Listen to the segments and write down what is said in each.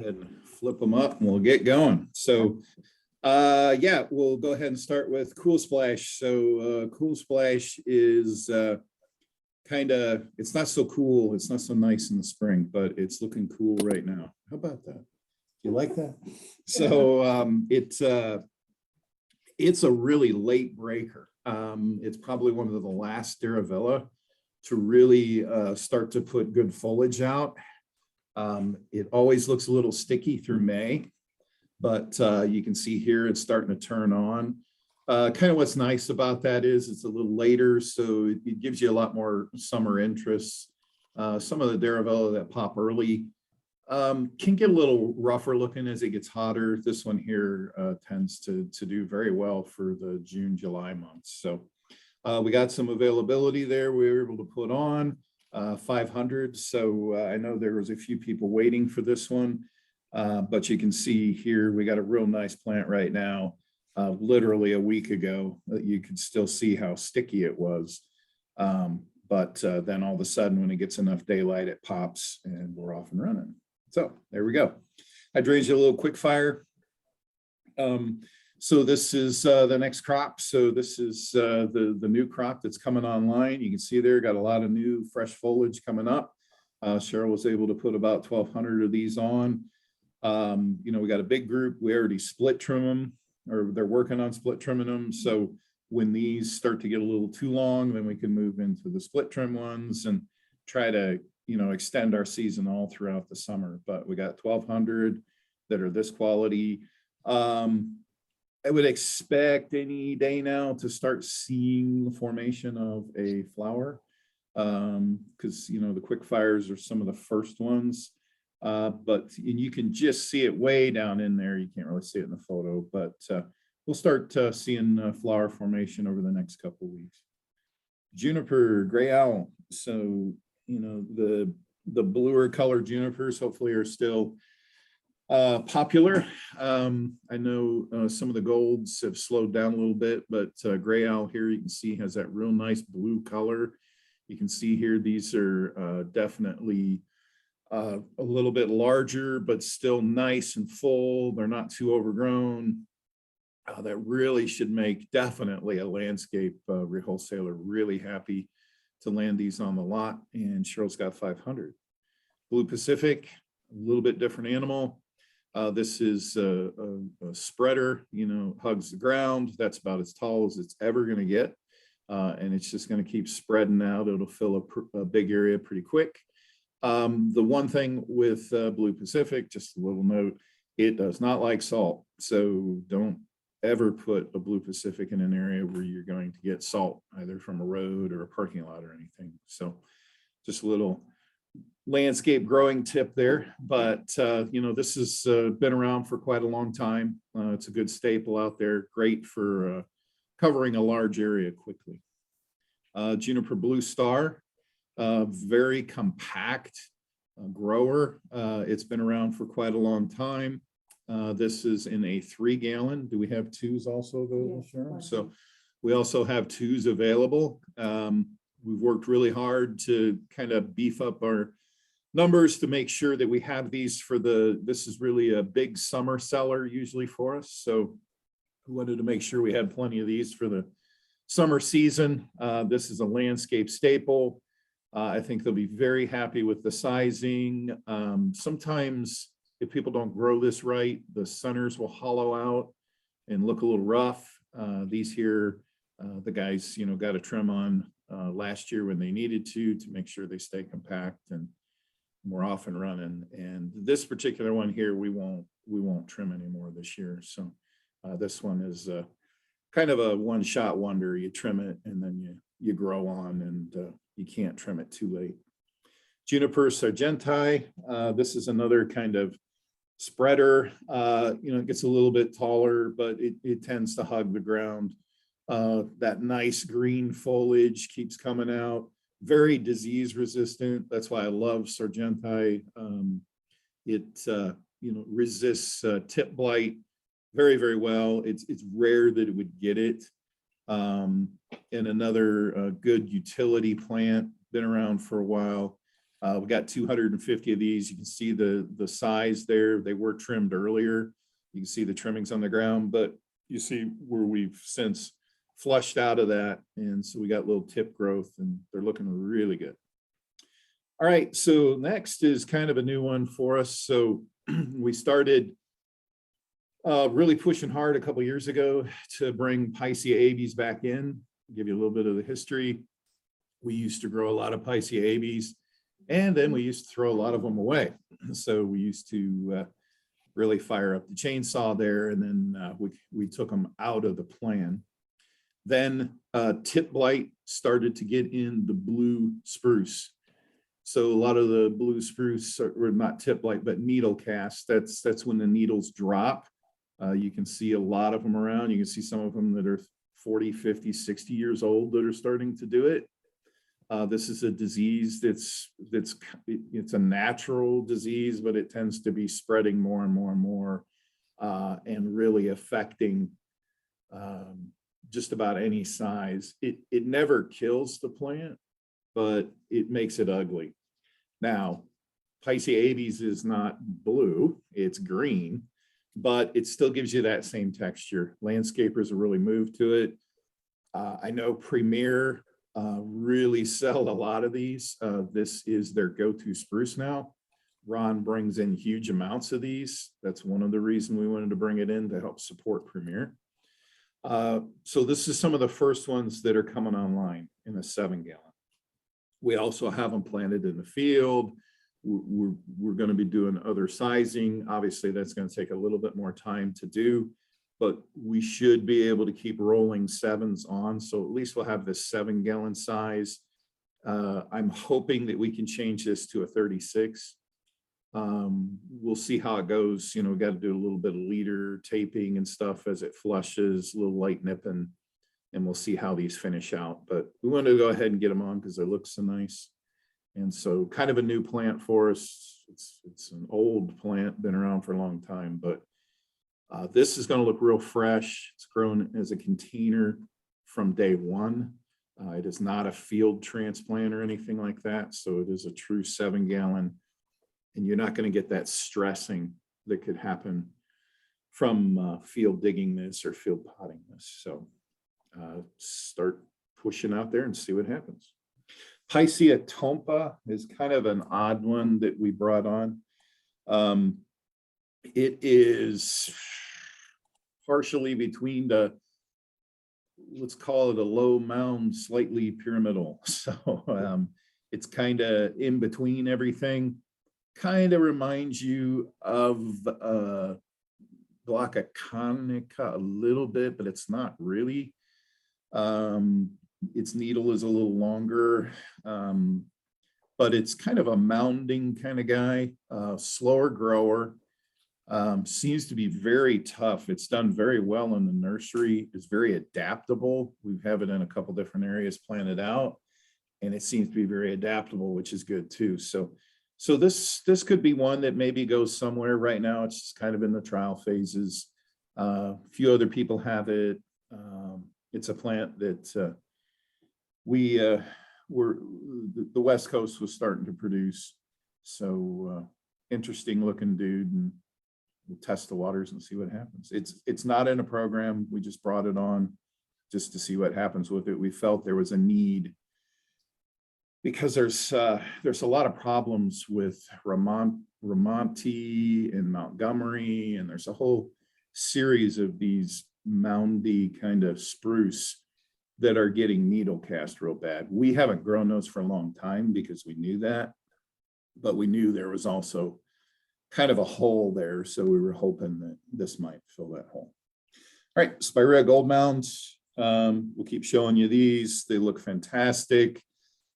ahead and flip them up and we'll get going. So yeah, we'll go ahead and start with Cool Splash. So Cool Splash is it's not so cool, it's not so nice in the spring, but it's looking cool right now. How about that? You like that? So it's a really late breaker. It's probably one of the last Daravilla to really start to put good foliage out. It always looks a little sticky through May, but you can see here it's starting to turn on. Kind of what's nice about that is it's a little later, so it gives you a lot more summer interest. Some of the Daravilla that pop early can get a little rougher looking as it gets hotter. This one here tends to do very well for the June, July months. So we got some availability there. We were able to put on 500. So I know there was a few people waiting for this one, but you can see here, we got a real nice plant right now. Literally a week ago, you could still see how sticky it was. But then all of a sudden, when it gets enough daylight, it pops and we're off and running. So there we go. I drained you a little quick fire. So this is the next crop. So this is the new crop that's coming online. You can see there, got a lot of new fresh foliage coming up. Cheryl was able to put about 1,200 of these on. We got a big group. We already split trim them, or they're working on split trimming them. So when these start to get a little too long, then we can move into the split trim ones and try to, extend our season all throughout the summer. But we got 1,200 that are this quality. I would expect any day now to start seeing the formation of a flower, because the quick fires are some of the first ones. But you can just see it way down in there. You can't really see it in the photo, but we'll start seeing flower formation over the next couple of weeks. Juniper, gray owl. So, the bluer colored junipers hopefully are still popular. I know some of the golds have slowed down a little bit, but gray owl here you can see has that real nice blue color. You can see here these are definitely a little bit larger, but still nice and full. They're not too overgrown. That really should make definitely a landscape wholesaler really happy to land these on the lot. And Cheryl's got 500. Blue Pacific, a little bit different animal. This is a spreader, hugs the ground. That's about as tall as it's ever going to get. And it's just going to keep spreading out. It'll fill a big area pretty quick. The one thing with Blue Pacific, just a little note, it does not like salt. So don't ever put a Blue Pacific in an area where you're going to get salt, either from a road or a parking lot or anything. So just a little landscape growing tip there. But, this has been around for quite a long time. It's a good staple out there, great for covering a large area quickly. Juniper Blue Star. Very compact grower. It's been around for quite a long time. This is in a 3-gallon. Do we have 2s also available, Sharon? Yes, so we also have 2s available. We've worked really hard to kind of beef up our numbers to make sure that we have these for this is really a big summer seller usually for us. So we wanted to make sure we had plenty of these for the summer season. This is a landscape staple. I think they'll be very happy with the sizing. Sometimes if people don't grow this right, the centers will hollow out and look a little rough. These here, the guys, got a trim on last year when they needed to make sure they stay compact and we're off and running. And this particular one here, we won't trim anymore this year. So this one is kind of a one-shot wonder. You trim it and then you grow on, and you can't trim it too late. Juniper sargentii. This is another kind of spreader. It gets a little bit taller, but it tends to hug the ground. That nice green foliage keeps coming out. Very disease resistant. That's why I love sargentii. It resists tip blight very, very well. It's rare that it would get it. And another good utility plant, been around for a while. We got 250 of these. You can see the size there. They were trimmed earlier. You can see the trimmings on the ground, but you see where we've since flushed out of that. And so we got little tip growth and they're looking really good. All right, so next is kind of a new one for us. So we started really pushing hard a couple years ago to bring Picea aves back in. I'll give you a little bit of the history. We used to grow a lot of Picea aves, and then we used to throw a lot of them away. So we used to really fire up the chainsaw there, and then we took them out of the plan. Then tip blight started to get in the blue spruce. So a lot of the blue spruce are not tip blight, but needle cast. That's when the needles drop. You can see a lot of them around. You can see some of them that are 40, 50, 60 years old that are starting to do it. This is a disease it's a natural disease, but it tends to be spreading more and more and more, and really affecting just about any size. It never kills the plant, but it makes it ugly. Now, Picea aves is not blue, it's green, but it still gives you that same texture. Landscapers have really moved to it. I know Premier really sell a lot of these. This is their go-to spruce now. Ron brings in huge amounts of these. That's one of the reasons we wanted to bring it in, to help support Premier. So this is some of the first ones that are coming online in a 7-gallon. We also have them planted in the field. We're going to be doing other sizing. Obviously, that's going to take a little bit more time to do, but we should be able to keep rolling 7s on. So at least we'll have this 7-gallon size. I'm hoping that we can change this to a 36. We'll see how it goes. You know, we got to do a little bit of leader taping and stuff as it flushes, a little light nipping, and we'll see how these finish out. But we wanted to go ahead and get them on because they look so nice. And so kind of a new plant for us. It's an old plant, been around for a long time, but this is going to look real fresh. It's grown as a container from day one. It is not a field transplant or anything like that. So it is a true 7-gallon, and you're not going to get that stressing that could happen from field digging this or field potting this. So start pushing out there and see what happens. Picea tompa is kind of an odd one that we brought on. It is partially between let's call it a low mound, slightly pyramidal. So it's kind of in between everything. Kind of reminds you of Glauconica a little bit, but it's not really. Its needle is a little longer, but it's kind of a mounding kind of guy, slower grower, seems to be very tough. It's done very well in the nursery. It's very adaptable. We have it in a couple different areas planted out, and it seems to be very adaptable, which is good too. So this could be one that maybe goes somewhere. Right now, it's just kind of in the trial phases. A few other people have it. It's a plant that the West Coast was starting to produce. So interesting looking dude, and we'll test the waters and see what happens. It's not in a program. We just brought it on just to see what happens with it. We felt there was a need because there's a lot of problems with Ramonti and Montgomery, and there's a whole series of these moundy kind of spruce that are getting needle cast real bad. We haven't grown those for a long time because we knew that, but we knew there was also kind of a hole there. So we were hoping that this might fill that hole. All right, Spirea gold mounds. We'll keep showing you these. They look fantastic.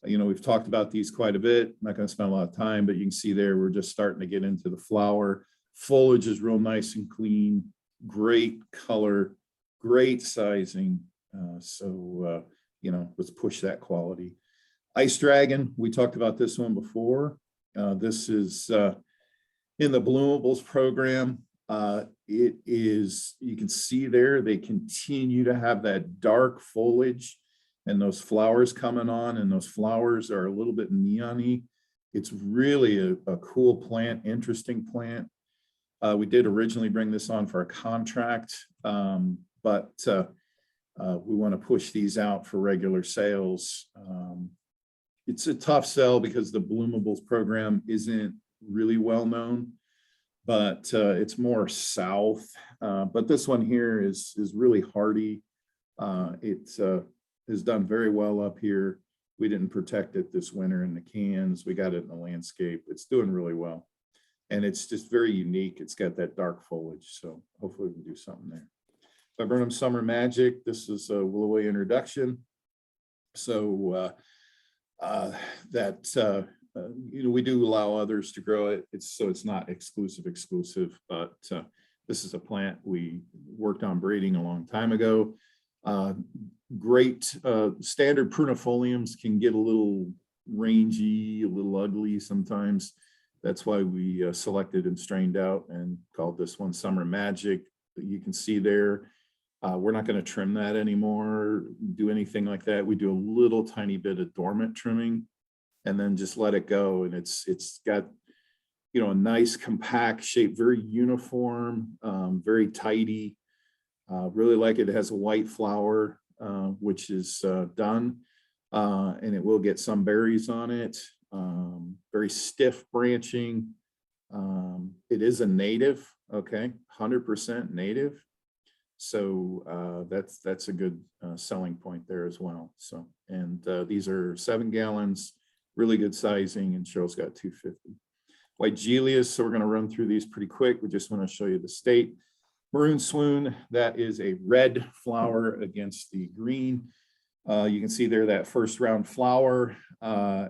You know, we've talked about these quite a bit. I'm not going to spend a lot of time, but you can see there, we're just starting to get into the flower. Foliage is real nice and clean, great color, great sizing. You know, let's push that quality. Ice Dragon, we talked about this one before. This is in the bloomables program. It is, you can see there, they continue to have that dark foliage and those flowers coming on, and those flowers are a little bit neon-y. It's really a cool plant, interesting plant. We did originally bring this on for a contract, but we want to push these out for regular sales. It's a tough sell because the bloomables program isn't really well known, but it's more south. But this one here is really hardy. It has done very well up here. We didn't protect it this winter in the cans. We got it in the landscape. It's doing really well. And it's just very unique. It's got that dark foliage. So hopefully we can do something there. Viburnum Summer Magic. This is a Willoway introduction. So we do allow others to grow it. It's not exclusive, but this is a plant we worked on breeding a long time ago. Great standard prunifoliums can get a little rangy, a little ugly sometimes. That's why we selected and strained out and called this one Summer Magic. You can see there, we're not going to trim that anymore, do anything like that. We do a little tiny bit of dormant trimming and then just let it go. And it's got, a nice compact shape, very uniform, very tidy. Really like it. It has a white flower, which is done, and it will get some berries on it. Very stiff branching. It is a native, okay, 100% native. So that's a good selling point there as well. So, and these are 7 gallons, really good sizing, and Cheryl's got 250. White Gelias, so we're going to run through these pretty quick. We just want to show you the state. Maroon Swoon, that is a red flower against the green. You can see there that first round flower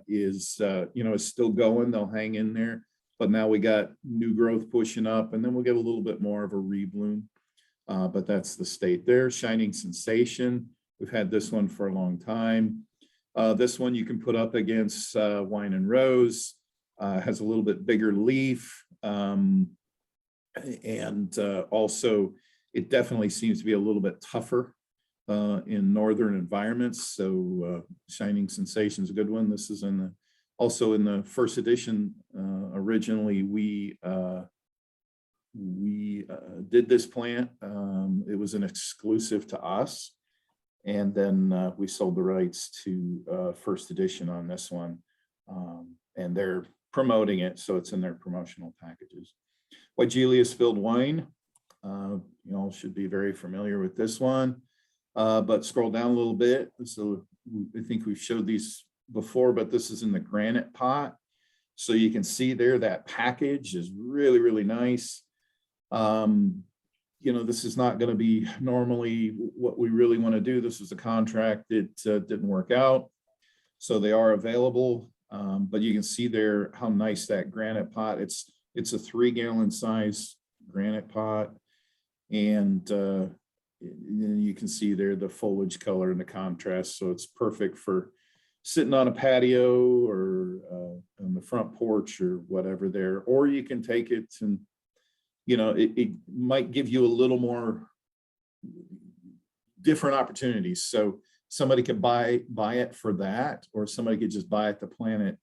is still going. They'll hang in there, but now we got new growth pushing up, and then we'll get a little bit more of a rebloom. But that's the state there. Shining Sensation, we've had this one for a long time. This one you can put up against Wine and Rose. Has a little bit bigger leaf. And also it definitely seems to be a little bit tougher in northern environments. So Shining Sensation is a good one. This is also in the first edition. Originally we did this plant. It was an exclusive to us, and then we sold the rights to first edition on this one, and they're promoting it, so it's in their promotional packages. White Gelias Filled Wine, you all should be very familiar with this one, but scroll down a little bit. So I think we've showed these before, but this is in the granite pot. So you can see there that package is really, really nice. This is not going to be normally what we really want to do. This was a contract that didn't work out. So they are available, but you can see there how nice that granite pot. It's a 3-gallon size granite pot. And you can see there the foliage color and the contrast. So it's perfect for sitting on a patio or on the front porch or whatever there. Or you can take it and, it might give you a little more different opportunities. So somebody could buy it for that, or somebody could just buy it to plant it.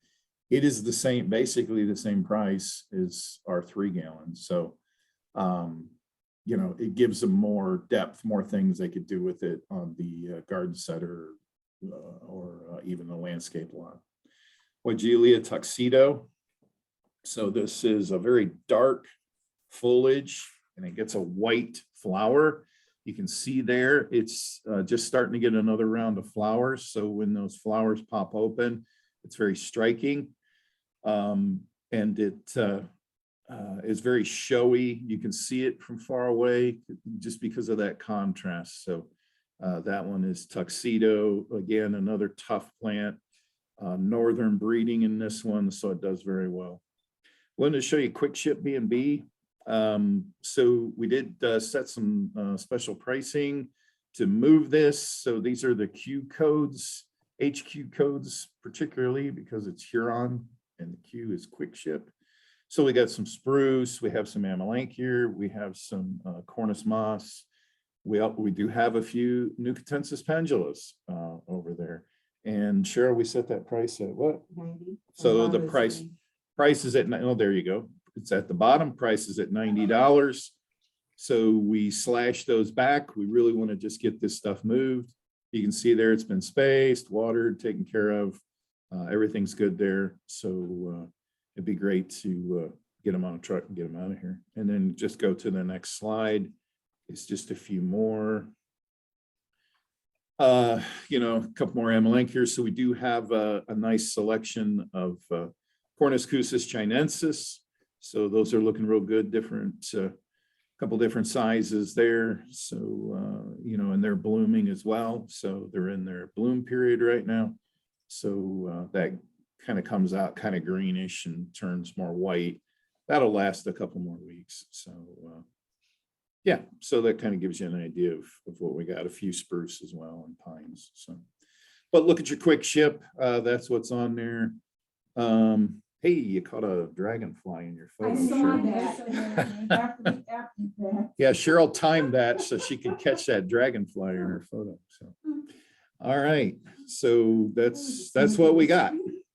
It is basically the same price as our 3-gallon. So, it gives them more depth, more things they could do with it on the garden center or even the landscape lawn. Weigela Tuxedo. So this is a very dark foliage, and it gets a white flower. You can see there, it's just starting to get another round of flowers. So when those flowers pop open, it's very striking. And it is very showy. You can see it from far away just because of that contrast. So that one is Tuxedo. Again, another tough plant. Northern breeding in this one, so it does very well. I wanted to show you Quick Ship B&B. So we did set some special pricing to move this. So these are the Q codes, HQ codes, particularly because it's Huron and the Q is Quick Ship. So we got some spruce, we have some amelanchier, we have some cornus moss. We do have a few Nucatensis pendulus over there. And Cheryl, we set that price at what? 90. So the price is at, oh, there you go. It's at the bottom, price is at $90. So we slash those back. We really want to just get this stuff moved. You can see there, it's been spaced, watered, taken care of. Everything's good there. So it'd be great to get them on a truck and get them out of here. And then just go to the next slide. It's just a few more. You know, a couple more Amelanchiers here. So we do have a nice selection of Cornuscusis chinensis. So those are looking real good, different, couple different sizes there. So, you know, and they're blooming as well. So they're in their bloom period right now. So that kind of comes out kind of greenish and turns more white. That'll last a couple more weeks. So yeah, so that kind of gives you an idea of what we got. A few spruce as well and pines. So, but look at your quick ship. That's what's on there. Hey, you caught a dragonfly in your photo. I saw Cheryl. that. Yeah, Cheryl timed that so she could catch that dragonfly in her photo. So, all right. So that's what we got.